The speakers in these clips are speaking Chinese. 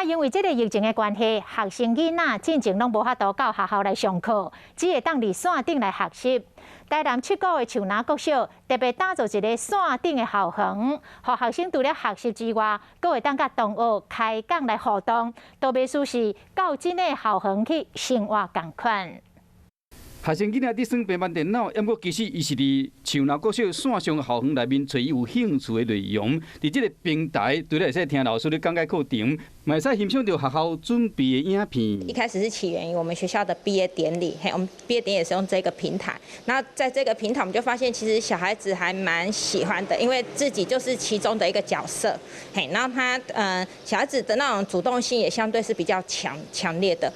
因为这个疫情的关系，学生囡仔进前拢无法度到学校来上课，只会当伫线顶来学习。台南7股的树林国小特别打造一个线顶的校园，让学生除了学习之外，阁会当甲同学开讲来互动，都袂输是到真的校园去生活共款。学生囡仔伫耍平板电脑，不过其实伊是伫树林国小线上校园内面找伊有兴趣的内容。伫这个平台，除了会使听老师咧讲解课程，嘛会使欣赏到学校准备的影片。一开始是起源于我们学校的毕业典礼，我们毕业典礼也是用这个平台。那在这个平台，我们就发现其实小孩子还蛮喜欢的，因为自己就是其中的一个角色，然后他小孩子的那种主动性也相对是比较强烈的。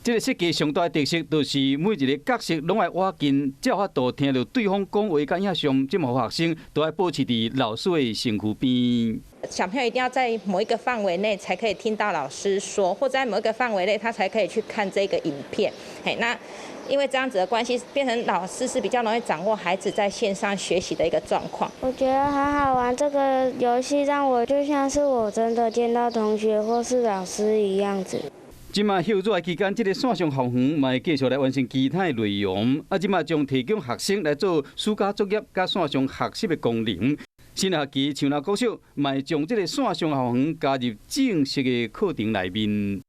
这个设计上大的特色，就是每一个角色拢爱活近，才有法度听到对方讲话甲影像，这么学生都要保持伫老师的身躯边。小朋友一定要在某一个范围内才可以听到老师说，或在某一个范围内他才可以去看这个影片。那因为这样子的关系，变成老师是比较容易掌握孩子在线上学习的一个状况。我觉得很好玩，这个游戏让我就像是我真的见到同学或是老师一样子。即马休热期间，这个线上校园嘛会继续来完成其他的内容。即马将提供学生来做暑假作业甲线上学习的功能。新学期树林国小嘛会将这个线上校园加入正式的课程内面。